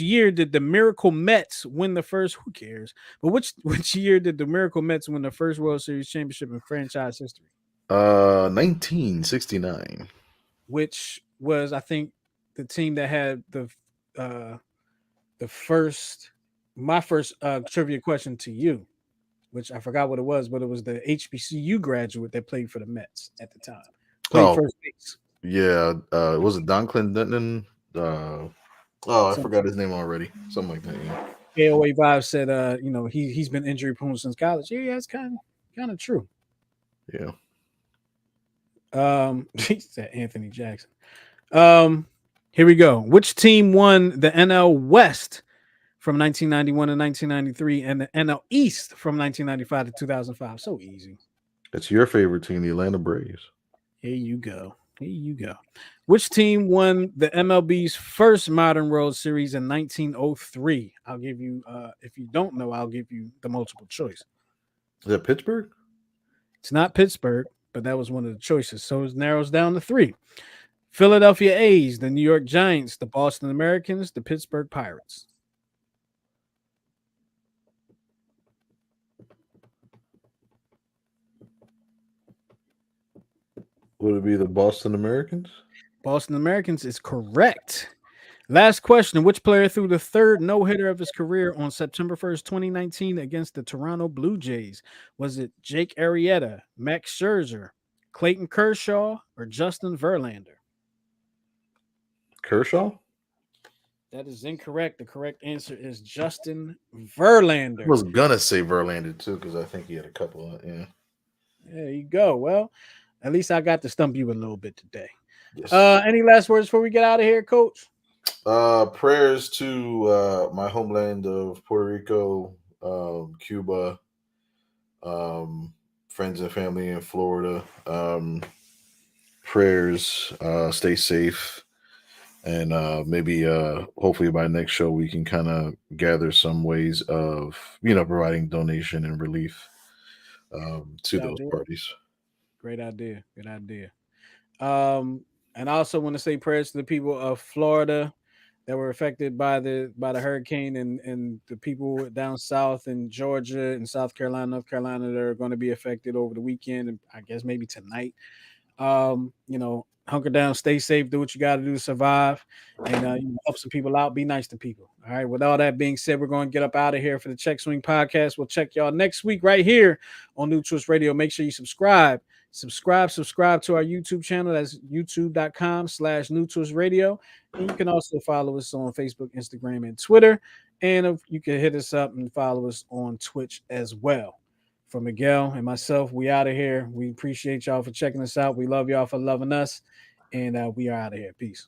year did the Miracle Mets win the first? Who cares? But which year did the Miracle Mets win the first World Series championship in franchise history? 1969. Which was, I think, the team that had uh the first my first trivia question to you, which I forgot what it was, but it was the HBCU graduate that played for the Mets at the time. Played Oh, first base. yeah. Was it Don Clendennon? Oh, I Some forgot his name already. Something like that. Yeah. KOA Vibe said he's been injury prone since college. Yeah, that's kind of true. Yeah. He said Anthony Jackson. Um, Here we go. Which team won the NL West from 1991 to 1993 and the NL East from 1995 to 2005? So easy. It's your favorite team, the Atlanta Braves. Here you go. Here you go. Which team won the MLB's first Modern World Series in 1903? I'll give you, if you don't know, I'll give you the multiple choice. Is that Pittsburgh? It's not Pittsburgh, but that was one of the choices. So it narrows down to three: Philadelphia A's, the New York Giants, the Boston Americans, the Pittsburgh Pirates. Would it be the Boston Americans? Boston Americans is correct. Last question. Which player threw the third no hitter of his career on September 1st, 2019, against the Toronto Blue Jays? Was it Jake Arrieta, Max Scherzer, Clayton Kershaw, or Justin Verlander? Kershaw? That is incorrect. The correct answer is Justin I Verlander. was gonna say Verlander too because I think he had a couple. Yeah. There you go. Well, at least I got to stump you a little bit today. Yes. Any last words before we get out of here, Coach? Prayers to my homeland of Puerto Rico, Cuba, um, friends and family in Florida. Prayers. Stay safe. and maybe hopefully by next show we can kind of gather some ways of providing donation and relief to Good those idea. parties. Great idea. Good idea. And I also want to say prayers to the people of Florida that were affected by the hurricane, and the people down south in Georgia and South Carolina, North Carolina that are going to be affected over the weekend, and I guess maybe tonight. Hunker down, stay safe, do what you got to do to survive, and help some people out. Be nice to people. All right. With all that being said, we're going to get up out of here for the Check Swing podcast. We'll check y'all next week right here on New Twist Radio. Make sure you subscribe to our YouTube channel. That's youtube.com/New Twist Radio. And you can also follow us on Facebook, Instagram, and Twitter. And you can hit us up and follow us on Twitch as well. For Miguel and myself, we out of here. We appreciate y'all for checking us out. We love y'all for loving us. And we are out of here. Peace.